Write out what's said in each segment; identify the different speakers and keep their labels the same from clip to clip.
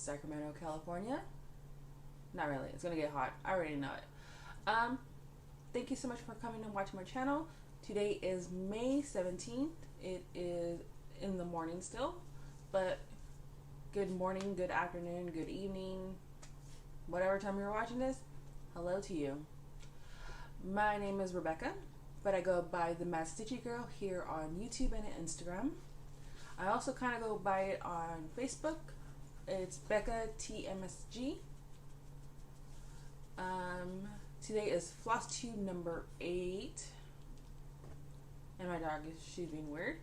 Speaker 1: Sacramento, California. Not really. It's gonna get hot. I already know it. Thank you so much for coming and watching my channel. Today is May 17th. It is in the morning still, but good morning, good afternoon, good evening, whatever time you're watching this. Hello to you. My name is Rebecca, but I go by the Mad Stitchy Girl here on YouTube and Instagram. I also kind of go by it on Facebook. It's Becca TMSG. Today is Flosstube number 8, and my dog she's being weird.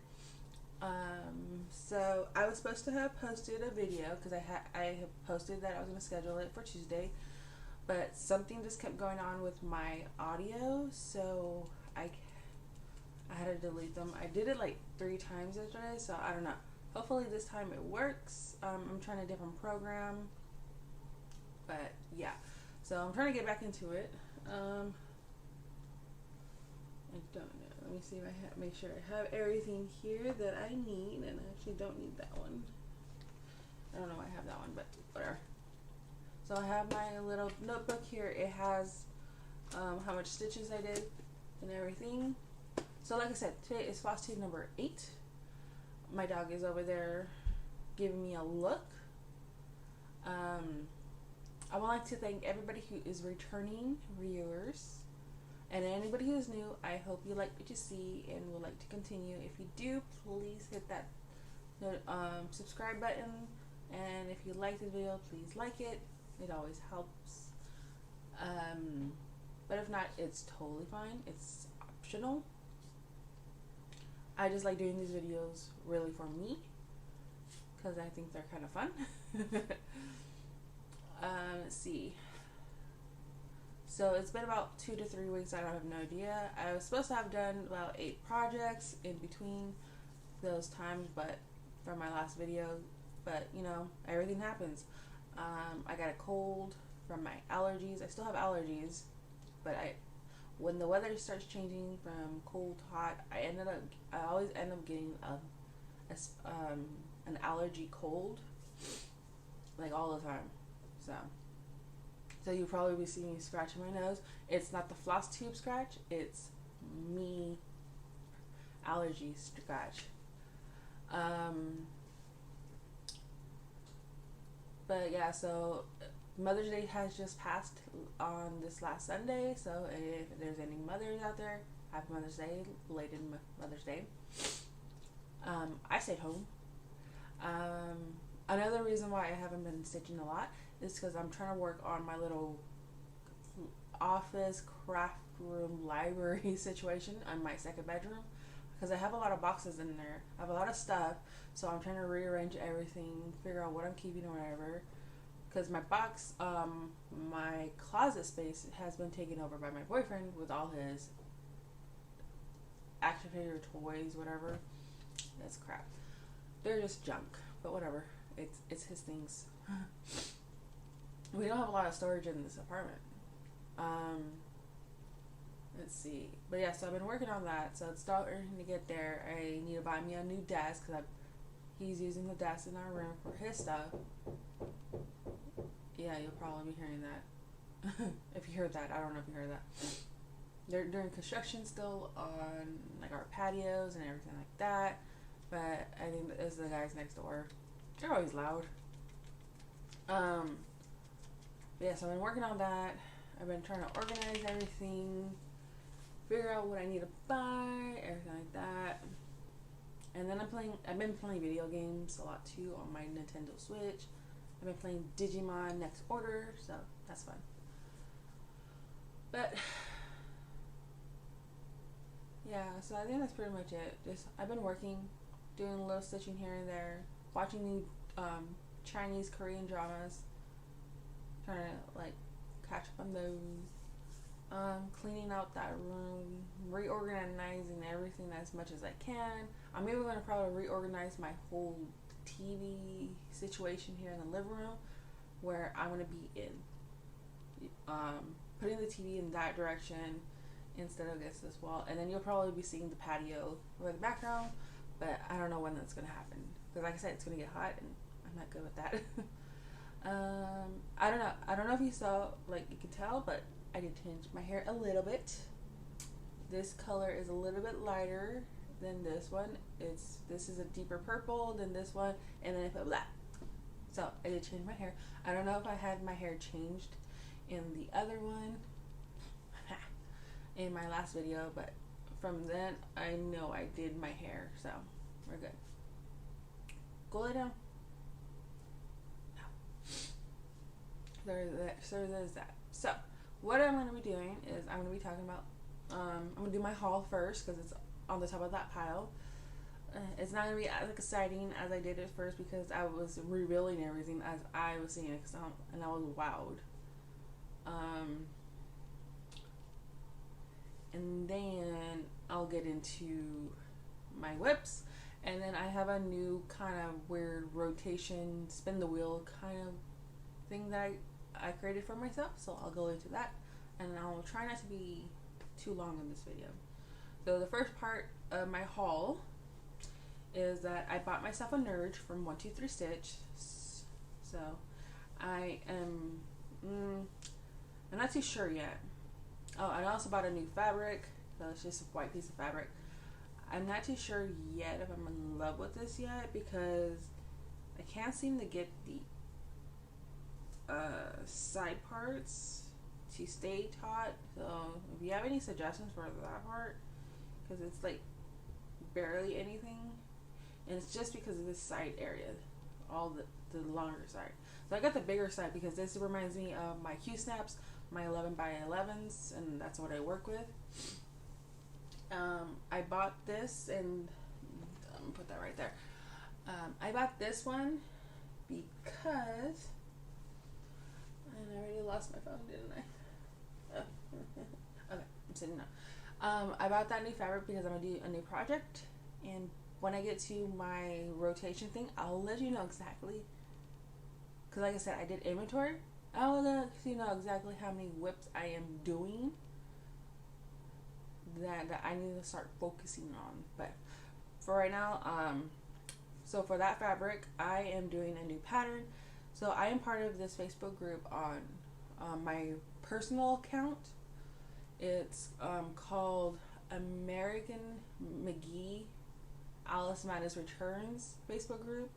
Speaker 1: So I was supposed to have posted a video because I have posted that I was going to schedule it for Tuesday, but something just kept going on with my audio, so I had to delete them. I did it like 3 times yesterday, so I don't know. Hopefully this time it works. I'm trying a different program, but yeah. So I'm trying to get back into it. I don't know. Let me see if I make sure I have everything here that I need, and I actually don't need that one. I don't know why I have that one, but whatever. So I have my little notebook here. It has how much stitches I did and everything. So like I said, today is Flosstube number 8. My dog is over there giving me a look. I would like to thank everybody who is returning viewers, and anybody who is new. I hope you like what you see and would like to continue. If you do, please hit that subscribe button, and if you like the video, please like it. It always helps. But if not, it's totally fine. It's optional. I just like doing these videos really for me because I think they're kind of fun. Let's see. So it's been about 2 to 3 weeks. I don't have no idea. I was supposed to have done about 8 projects in between those times, but from my last video, but you know, everything happens. I got a cold from my allergies. I still have allergies, but when the weather starts changing from cold to hot, I always end up getting an allergy cold, like all the time. So you'll probably be seeing me scratching my nose. It's not the Flosstube scratch, it's me allergy scratch. But yeah, so Mother's Day has just passed on this last Sunday, so if there's any mothers out there, happy Mother's Day, belated Mother's Day. I stayed home. Another reason why I haven't been stitching a lot is because I'm trying to work on my little office, craft room, library situation on my second bedroom, because I have a lot of boxes in there. I have a lot of stuff, so I'm trying to rearrange everything, figure out what I'm keeping or whatever. Because my closet space has been taken over by my boyfriend with all his action figure toys, whatever. That's crap. They're just junk, but whatever. It's his things. We don't have a lot of storage in this apartment. Let's see. But yeah, so I've been working on that. So it's starting to get there. I need to buy me a new desk because he's using the desk in our room for his stuff. Yeah, you'll probably be hearing that. If you heard that, I don't know if you heard that. They're doing construction still on like our patios and everything like that. But I think it's the guys next door. They're always loud. Yeah, so I've been working on that. I've been trying to organize everything, figure out what I need to buy, everything like that. And then I've been playing video games a lot too on my Nintendo Switch. I've been playing Digimon Next Order, so that's fun. But yeah, so I think that's pretty much it. I've been working, doing a little stitching here and there, watching new Chinese, Korean dramas, trying to like catch up on those, cleaning out that room, reorganizing everything as much as I can. I'm even going to probably reorganize my whole TV situation here in the living room, where I'm going to be in putting the TV in that direction instead of against this wall, and then you'll probably be seeing the patio or the background, but I don't know when that's going to happen, because like I said, it's going to get hot and I'm not good with that. I don't know. I don't know if you saw, like, you could tell, but I did change my hair a little bit. This color is a little bit lighter than this one. This is a deeper purple than this one, and then I put black. So I did change my hair. I don't know if I had my hair changed in the other one in my last video, but from then I know I did my hair, so we're good. Go lay down. No. There's that. So what I'm going to be doing is I'm going to be talking about, I'm going to do my haul first because it's on the top of that pile. It's not going to be as exciting as I did it first because I was revealing everything as I was seeing it, and I was wowed. And then I'll get into my WIPS, and then I have a new kind of weird rotation, spin the wheel kind of thing that I created for myself, so I'll go into that, and I'll try not to be too long in this video. So the first part of my haul is that I bought myself a Nerge from 123 Stitch. So I am I'm not too sure yet. Oh, I also bought a new fabric. So it's just a white piece of fabric. I'm not too sure yet if I'm in love with this yet because I can't seem to get the side parts to stay taut. So if you have any suggestions for that part, because it's like barely anything, and it's just because of this side area, all the longer side. So I got the bigger side because this reminds me of my Q snaps, my 11 by 11s, and that's what I work with. I bought this, and I'm gonna put that right there. I bought this one because, and I already lost my phone, didn't I? Okay, I'm sitting down. I bought that new fabric because I'm gonna do a new project, and when I get to my rotation thing, I'll let you know exactly. Because like I said, I did inventory. I'll let you know exactly how many WIPs I am doing that I need to start focusing on. But for right now, so for that fabric, I am doing a new pattern. So I am part of this Facebook group on my personal account. It's called American McGee Alice Madness Returns Facebook group.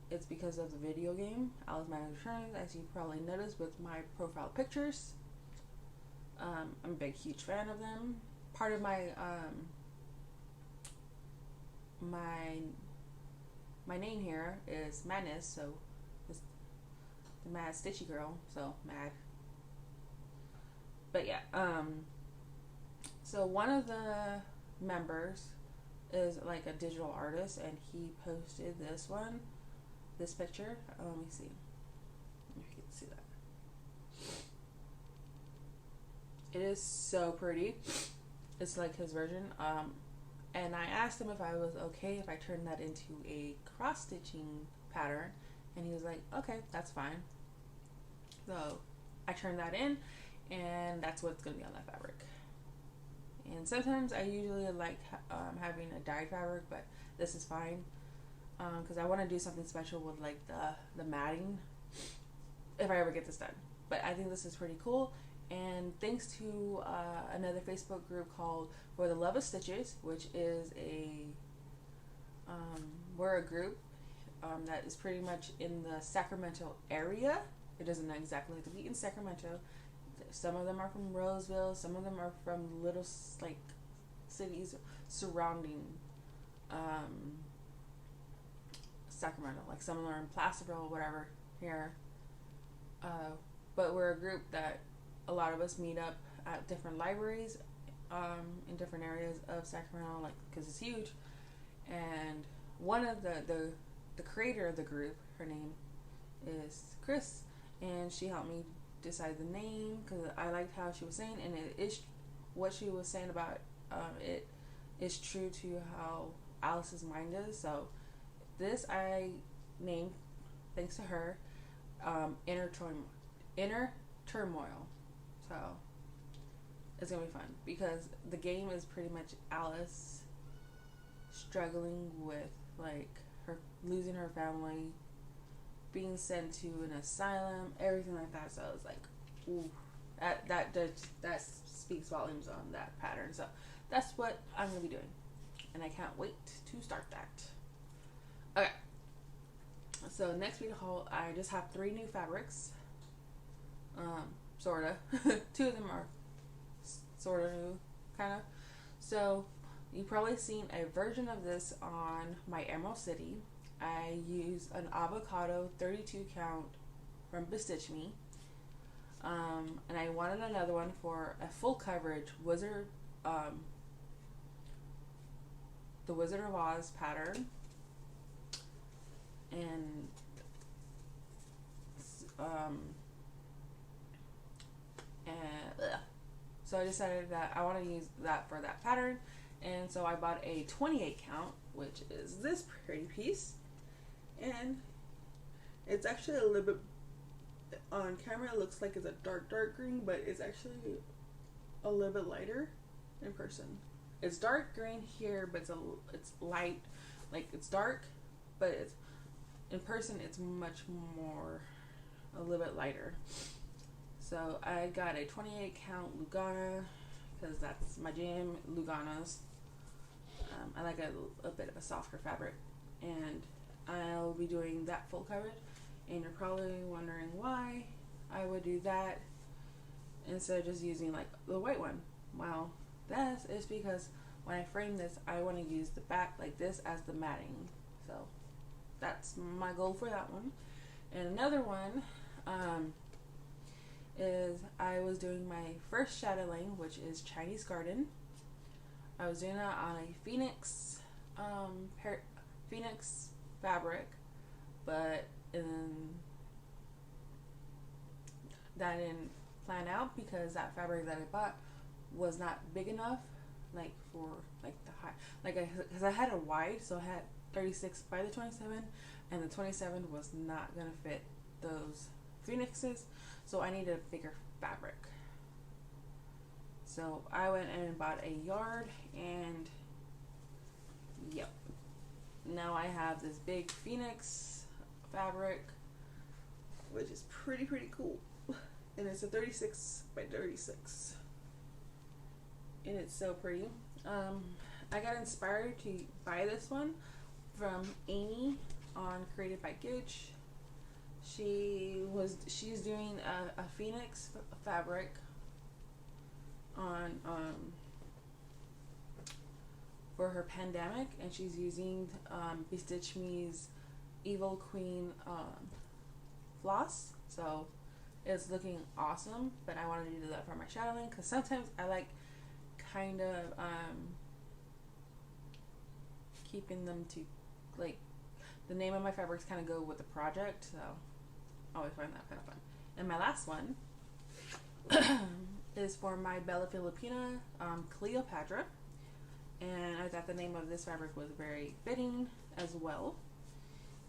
Speaker 1: It's because of the video game Alice Madness Returns, as you probably noticed with my profile pictures. I'm a big, huge fan of them. Part of my my name here is Madness, so it's the Mad Stitchy Girl, so mad. But yeah, so one of the members is like a digital artist, and he posted this picture. Let me see if you can see that. It is so pretty. It's like his version. And I asked him if I was okay if I turned that into a cross stitching pattern, and he was like, okay, that's fine. So I turned that in, and that's what's gonna be on that fabric. And sometimes I usually like having a dyed fabric, but this is fine because I want to do something special with like the matting if I ever get this done. But I think this is pretty cool, and thanks to another Facebook group called For the Love of Stitches, which is we're a group that is pretty much in the Sacramento area. It doesn't exactly have to be in Sacramento. Some of them are from Roseville. Some of them are from little like cities surrounding Sacramento. Like some of them are in Placerville or whatever here. But we're a group that a lot of us meet up at different libraries in different areas of Sacramento, like because it's huge. And one of the creator of the group, her name is Chris, and she helped me decide the name because I liked how she was saying, and it is what she was saying about it is true to how Alice's mind is. So this I named, thanks to her, Inner Turmoil. So it's gonna be fun because the game is pretty much Alice struggling with like her losing her family, being sent to an asylum, everything like that. So I was like, ooh, that speaks volumes on that pattern. So that's what I'm gonna be doing, and I can't wait to start that. Okay. So next week haul, I just have 3 new fabrics. Sorta. 2 of them are sorta new, kinda. So you've probably seen a version of this on my Emerald City. I use an avocado 32 count from Bestitch Me. And I wanted another one for a full coverage Wizard, the Wizard of Oz pattern. And so I decided that I want to use that for that pattern, and so I bought a 28 count, which is this pretty piece, and it's actually a little bit, on camera it looks like it's a dark green, but it's actually a little bit lighter in person. It's dark green here, but it's light, like it's dark, but it's in person it's much more, a little bit lighter. So I got a 28 count Lugana because that's my jam, Luganas. I like a bit of a softer fabric, and I'll be doing that full coverage. And you're probably wondering why I would do that instead of just using like the white one. Well, that is because when I frame this, I want to use the back like this as the matting. So that's my goal for that one. And another one is I was doing my first chatelaine, which is Chinese Garden. I was doing that on a Phoenix Phoenix fabric, but that didn't plan out because that fabric that I bought was not big enough, like for like the high, like because I had a wide, so I had 36 by the 27, and the 27 was not gonna fit those Phoenixes, so I needed a bigger fabric. So I went and bought a yard, and yep, now I have this big Phoenix fabric, which is pretty cool, and it's a 36 by 36, and it's so pretty. I got inspired to buy this one from Amy on Created by Gitch. She's doing a Phoenix fabric on for her pandemic, and she's using Bestitch Me's Evil Queen floss. So it's looking awesome, but I wanted to do that for my shadowing because sometimes I like kind of keeping them to, like, the name of my fabrics kind of go with the project, so I always find that kind of fun. And my last one is for my Bella Filipina Cleopatra, and I thought the name of this fabric was very fitting as well.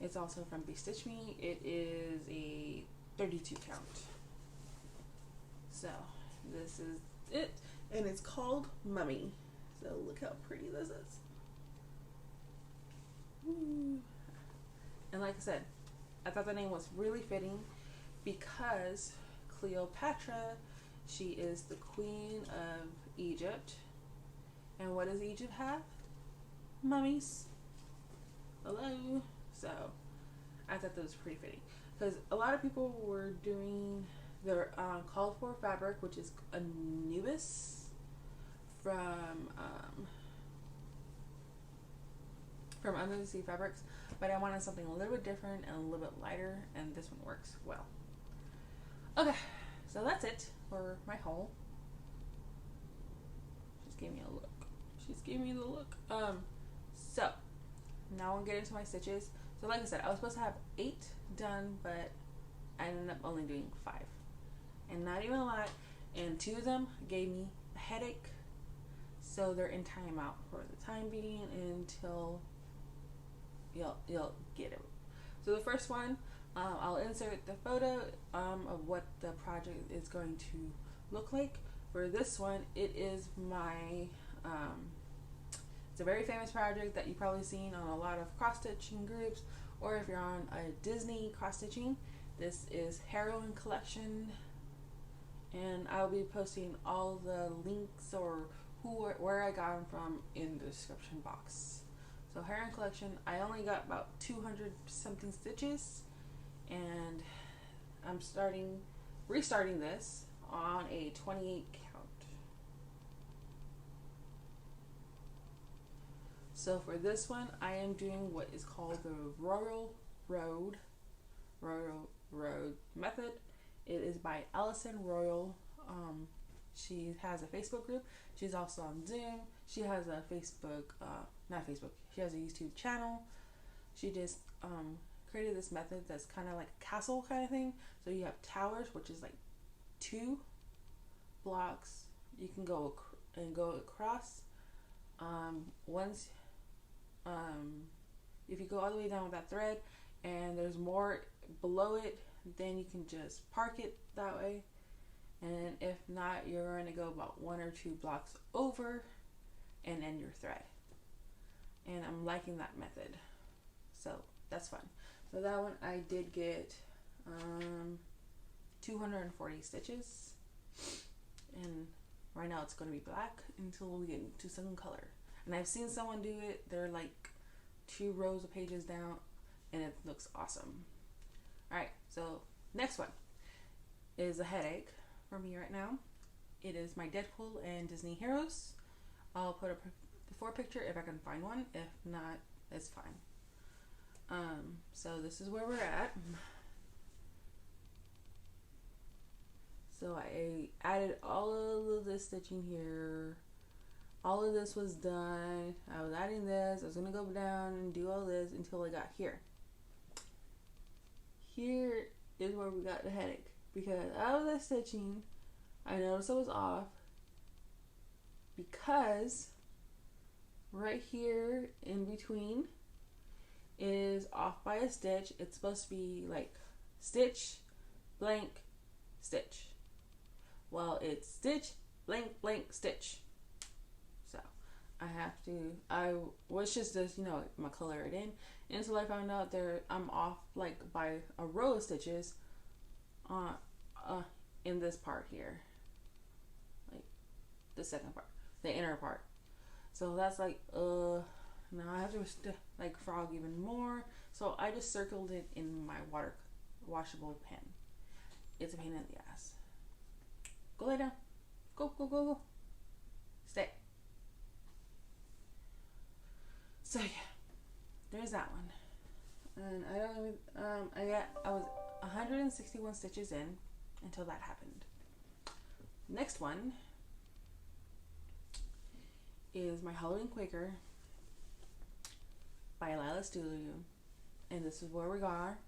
Speaker 1: It's also from Bestitch Me. It is a 32 count. So this is it, and it's called Mummy. So look how pretty this is. Ooh. And like I said, I thought the name was really fitting because Cleopatra, she is the queen of Egypt. And what does Egypt have? Mummies. Hello. So I thought that was pretty fitting because a lot of people were doing their called for fabric, which is Anubis from Under the Sea Fabrics, but I wanted something a little bit different and a little bit lighter, and this one works well. Okay, so that's it for my haul. Just gave me a look. She's giving me the look. So now I'll get into my stitches. So like I said, I was supposed to have 8 done, but I ended up only doing 5, and not even a lot. And 2 of them gave me a headache, so they're in timeout for the time being until you'll get it. So the first one, I'll insert the photo of what the project is going to look like. For this one, it is my it's a very famous project that you've probably seen on a lot of cross-stitching groups or if you're on a Disney cross stitching, this is Heroine Collection, and I'll be posting all the links or where I got them from in the description box. So Heroine Collection, I only got about 200 something stitches, and I'm restarting this on a 28 count. So for this one, I am doing what is called the Royal Road method. It is by Allison Royal. She has a Facebook group. She's also on Zoom. She has a she has a YouTube channel. She just created this method that's kind of like a castle kind of thing. So you have towers, which is like 2 blocks. You can go across. Once if you go all the way down with that thread and there's more below it, then you can just park it that way. And if not, you're going to go about 1 or 2 blocks over and end your thread. And I'm liking that method, so that's fun. So that one I did get 240 stitches, and right now it's going to be black until we get into some color. And I've seen someone do it. They're like 2 rows of pages down, and it looks awesome. All right, so next one is a headache for me right now. It is my Deadpool and Disney heroes. I'll put a before picture if I can find one. If not, it's fine. So this is where we're at. So I added all of this stitching here. All of this was done. I was adding this. I was gonna go down and do all this until I got here. Here is where we got the headache, because out of the stitching, I noticed it was off because right here in between is off by a stitch. It's supposed to be like stitch, blank, stitch. Well, it's stitch, blank, blank, stitch. So I was just my color it in until I found out I'm off like by a row of stitches in this part here, like the second part, the inner part. So that's like now I have to like frog even more. So I just circled it in my washable pen. It's a pain in the ass. Go lay down. Go. Stay. So yeah, there's that one. And I was 161 stitches in until that happened. Next one is my Halloween Quaker by LILA Studio, and this is where we are.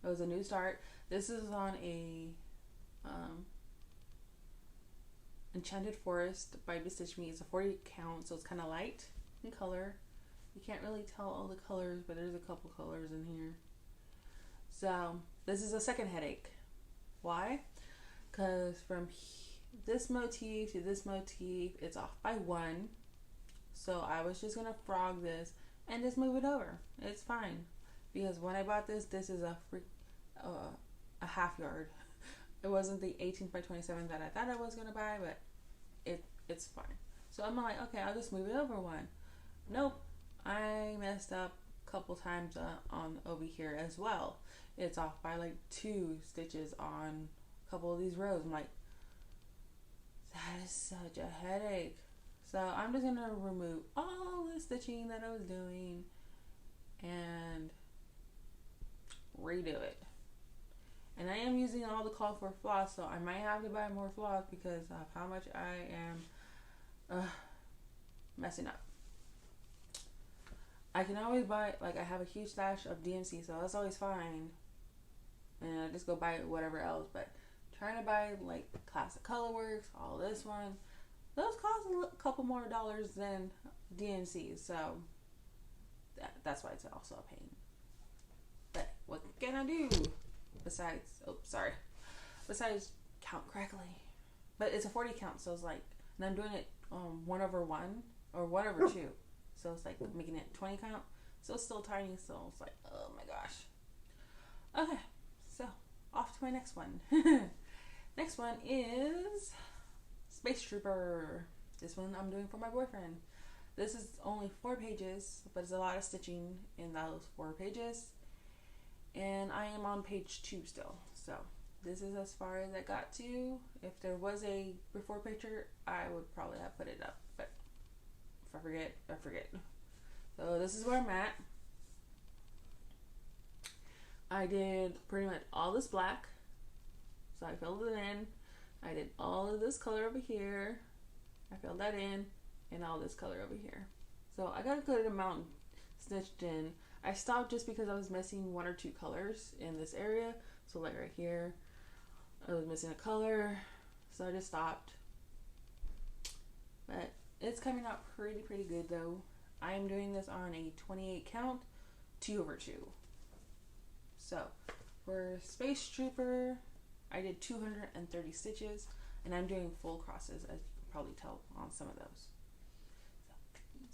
Speaker 1: It was a new start. This is on a Enchanted Forest by Bestitch Me. It's a 40 count, so it's kind of light in color. You can't really tell all the colors, but there's a couple colors in here. So this is a second headache. Why? Because from this motif to this motif, it's off by 1. So I was just gonna frog this and just move it over. It's fine, because when I bought this is a half yard. It wasn't the 18 by 27 that I thought I was gonna buy, but it's fine. So I'm like, okay, I'll just move it over 1. Nope, I messed up a couple times on over here as well. It's off by like 2 stitches on a couple of these rows. I'm like, that is such a headache. So I'm just gonna remove all the stitching that I was doing and redo it. And I am using all the call for floss, so I might have to buy more floss because of how much I am messing up. I can always buy, like, I have a huge stash of DMC, so that's always fine. And I just go buy whatever else. But trying to buy like Classic Colorworks, all this one, those cost a couple more dollars than DMC, so that's why it's also a pain. But what can I do besides count correctly? But it's a 40 count, so it's like, and I'm doing it 1/1 or 1/2, so it's like making it 20 count. So it's still tiny, so it's like, oh gosh. Okay, so off to my next one. Next one is Space Trooper. This one I'm doing for my boyfriend. This is only 4 pages, but it's a lot of stitching in those 4 pages. And I am on page 2 still. So this is as far as I got to. If there was a before picture, I would probably have put it up. But if I forget, I forget. So this is where I'm at. I did pretty much all this black. So I filled it in. I did all of this color over here. I filled that in. And all this color over here. So I got a good amount stitched in. I stopped just because I was missing 1 or 2 colors in this area. So like right here, I was missing a color. So I just stopped. But it's coming out pretty good though. I am doing this on a 28 count, 2/2. So for Space Trooper, I did 230 stitches, and I'm doing full crosses, as you can probably tell on some of those.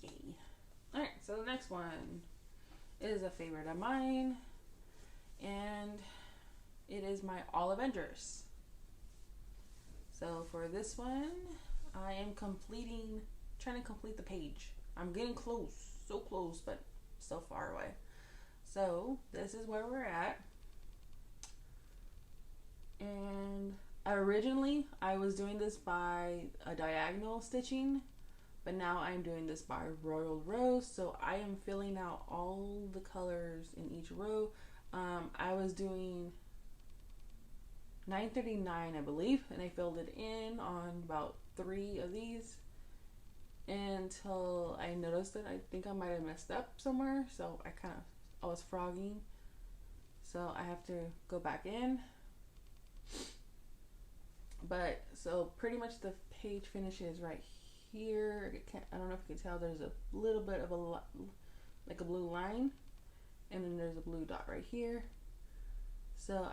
Speaker 1: So, yay. Alright, so the next one is a favorite of mine, and it is my All Avengers. So for this one, I am trying to complete the page. I'm getting close, so close, but so far away. So this is where we're at. And originally I was doing this by a diagonal stitching, but now I'm doing this by royal rows. So I am filling out all the colors in each row. I was doing 939, I believe, and I filled it in on about 3 of these until I noticed that I think I might have messed up somewhere. So I was frogging, so I have to go back in. But so pretty much the page finishes right here. I don't know if you can tell, there's a little bit of like a blue line, and then there's a blue dot right here. So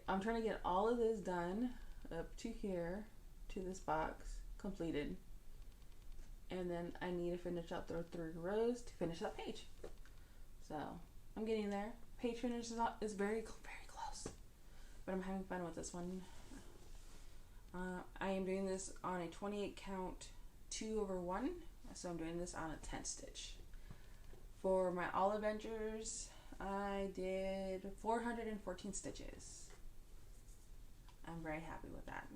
Speaker 1: I'm trying to get all of this done up to here, to this box completed, and then I need to finish out the 3 rows to finish that page. So I'm getting there. Page finish is very close, but I'm having fun with this one. I am doing this on a 28 count 2/1, so I'm doing this on a 10 stitch. For my All Avengers, I did 414 stitches. I'm very happy with that.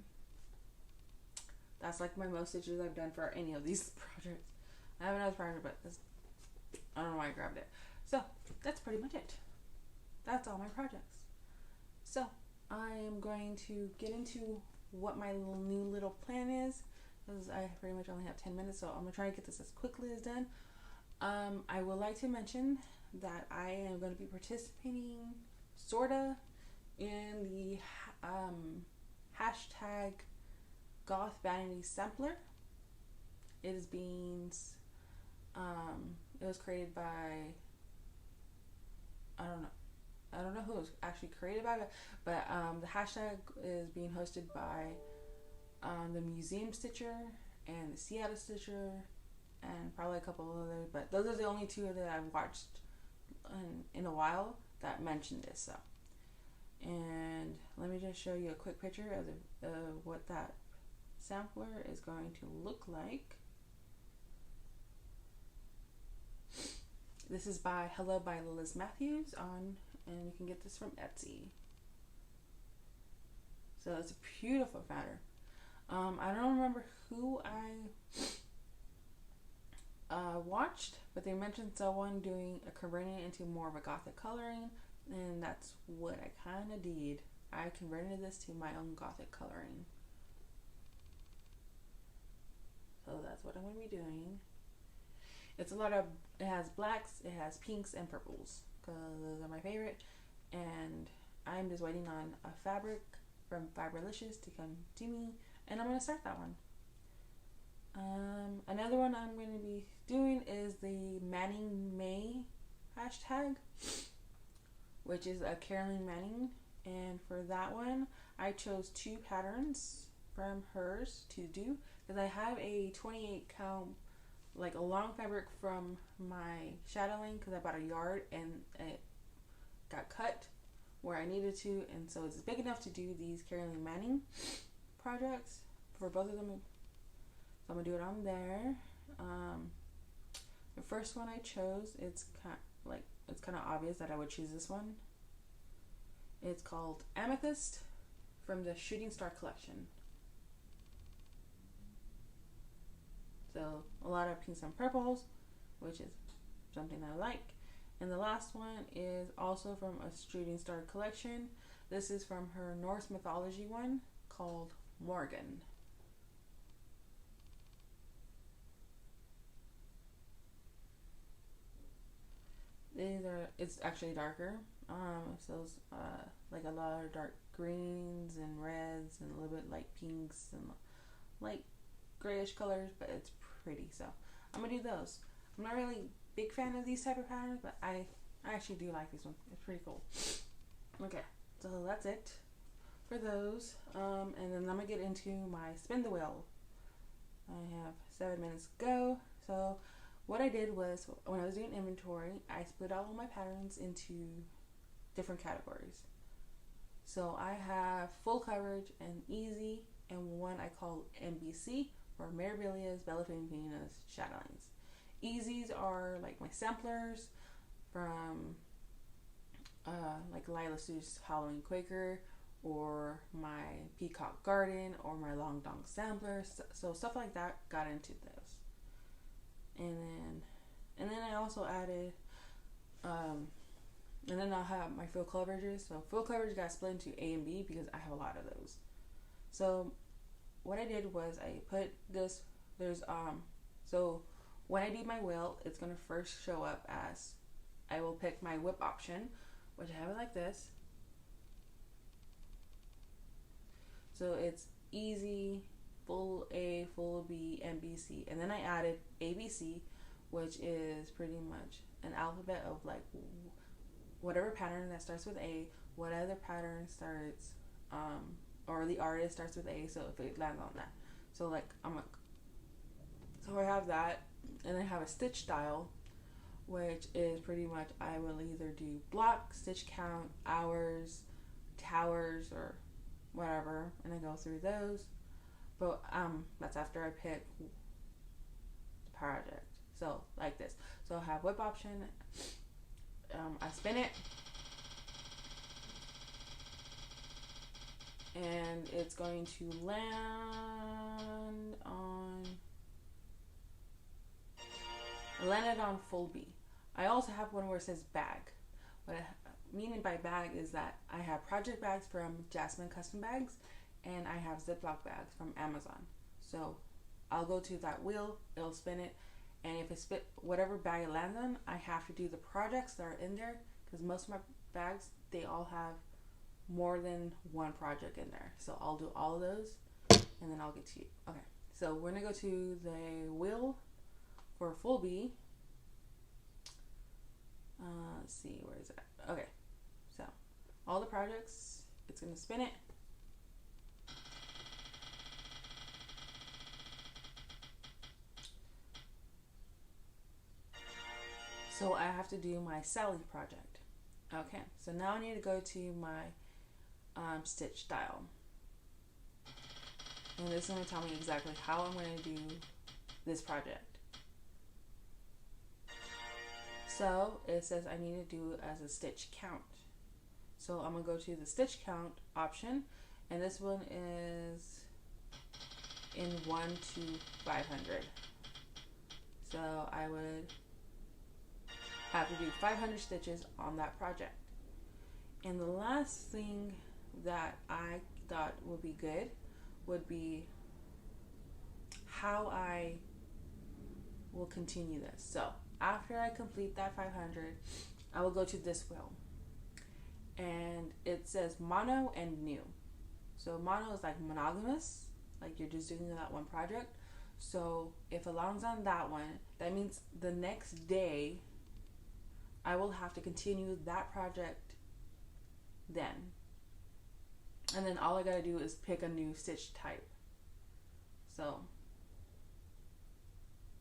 Speaker 1: That's like my most stitches I've done for any of these projects. I have another project, but I don't know why I grabbed it. So that's pretty much it. That's all my projects. So I am going to get into what my new little plan is, because I pretty much only have 10 minutes, so I'm gonna try to get this as quickly as done. I would like to mention that I am going to be participating sorta in the hashtag Goth Vanity Sampler. It is being it was created by, I don't know who it was actually created by, but the hashtag is being hosted by the Museum Stitcher and the Seattle Stitcher and probably a couple of others, but those are the only 2 that I've watched in a while that mentioned this. So, and let me just show you a quick picture of what that sampler is going to look like. This is by Hello by Liz Matthews and you can get this from Etsy. So it's a beautiful pattern. I don't remember who I watched, but they mentioned someone converting it into more of a gothic coloring, and that's what I kind of did. I converted this to my own gothic coloring. So that's what I'm going to be doing. It has blacks, it has pinks and purples, because those are my favorite, and I'm just waiting on a fabric from Fiberlicious to come to me, and I'm going to start that one. Another one I'm going to be doing is the Manning May hashtag, which is a Carolyn Manning, and for that one I chose 2 patterns from hers to do, because I have a 28 count, like a long fabric from my shadowing, because I bought a yard and got cut where I needed to, and so it's big enough to do these Carolyn Manning projects for both of them. So I'm gonna do it on there. The first one I chose, it's kind of obvious that I would choose this one. It's called Amethyst from the Shooting Star collection. So a lot of pinks and purples, which is something I like. And the last one is also from a Shooting Star collection. This is from her Norse mythology one called Morgan. It's actually darker. So it's like a lot of dark greens and reds and a little bit light pinks and light grayish colors, but it's pretty. So I'm gonna do those. I'm not really a big fan of these type of patterns, but I actually do like this one. It's pretty cool. Okay, so that's it for those. And then I'm gonna get into my spin the wheel. I have 7 minutes to go. So what I did was, when I was doing inventory, I split all of my patterns into different categories. So I have full coverage and easy, and one I call MBC, or Mirabilias, Bella Filipinas, Shadowlines. Easies are like my samplers from like LILA Stu's Halloween Quaker, or my Peacock Garden, or my Long Dong samplers. So stuff like that got into those. And then I also added, and then I'll have my full coverages. So full coverage got split into A and B because I have a lot of those. So what I did was I put this, so when I do my wheel, it's going to first show up as, I will pick my whip option, which I have it like this. So it's easy, full A, full B, and BC. And then I added ABC, which is pretty much an alphabet of like whatever pattern that starts with A, what other pattern starts, or the artist starts with A, so if it lands on that. So like, so I have that, and I have a stitch style, which is pretty much, I will either do block, stitch count, hours, towers, or whatever, and I go through those. But that's after I pick the project. So like this. So I have whip option. I spin it, and it's going to land it on full B. I also have one where it says bag. What I mean by bag is that I have project bags from Jasmine Custom Bags, and I have Ziploc bags from Amazon. So I'll go to that wheel, it'll spin it, and if it whatever bag it lands on, I have to do the projects that are in there, because most of my bags, they all have more than one project in there. So I'll do all of those, and then I'll get to you. Okay, so we're gonna go to the wheel for full B. Let's see, where is that? Okay, so all the projects, it's gonna spin it. So I have to do my Sally project. Okay, so now I need to go to my stitch style. And this is going to tell me exactly how I'm going to do this project. So it says I need to do it as a stitch count. So I'm going to go to the stitch count option, and this one is in 1 to 500. So I would have to do 500 stitches on that project. And the last thing that I thought would be good would be how I will continue this. So after I complete that 500, I will go to this wheel, and it says mono and new. So mono is like monogamous, like you're just doing that one project. So if it lands on that one, that means the next day I will have to continue that project then. And then all I gotta do is pick a new stitch type. So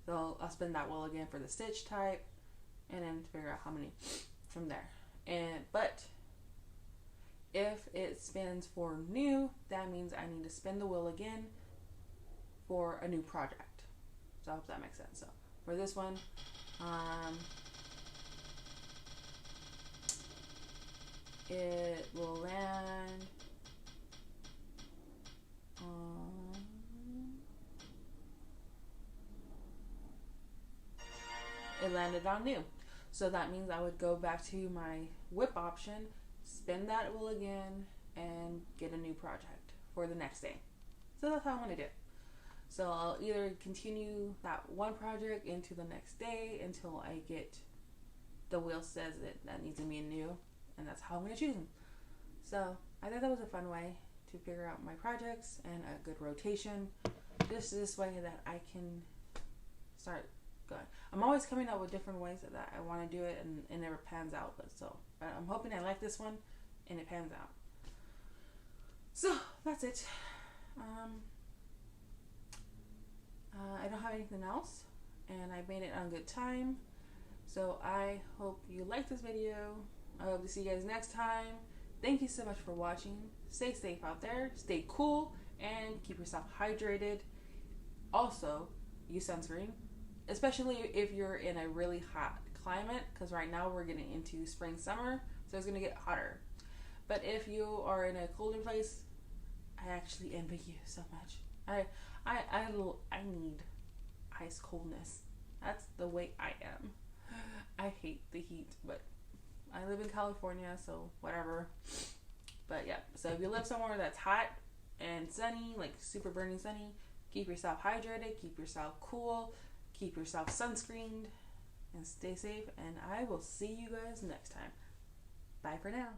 Speaker 1: I'll spin that wheel again for the stitch type, and then figure out how many from there. But if it spins for new, that means I need to spin the wheel again for a new project. So I hope that makes sense. So for this one, it will land on, it landed on new. So that means I would go back to my whip option, spin that wheel again, and get a new project for the next day. So that's how I'm gonna do it. So I'll either continue that one project into the next day until I get the wheel says that needs to be new, and that's how I'm gonna choose them. So I thought that was a fun way to figure out my projects and a good rotation. Just this way that I can start going. I'm always coming up with different ways that I want to do it, and it never pans out. But I'm hoping I like this one and it pans out. So that's it. I don't have anything else, and I made it on good time. So I hope you like this video. I hope to see you guys next time. Thank you so much for watching. Stay safe out there, stay cool, and keep yourself hydrated. Also, use sunscreen, especially if you're in a really hot climate, because right now we're getting into spring, summer, so it's going to get hotter. But if you are in a colder place, I actually envy you so much. I need ice coldness. That's the way I am. I hate the heat, but I live in California, so whatever. But yeah, so if you live somewhere that's hot and sunny, like super burning sunny, keep yourself hydrated, keep yourself cool, keep yourself sunscreened, and stay safe. And I will see you guys next time. Bye for now.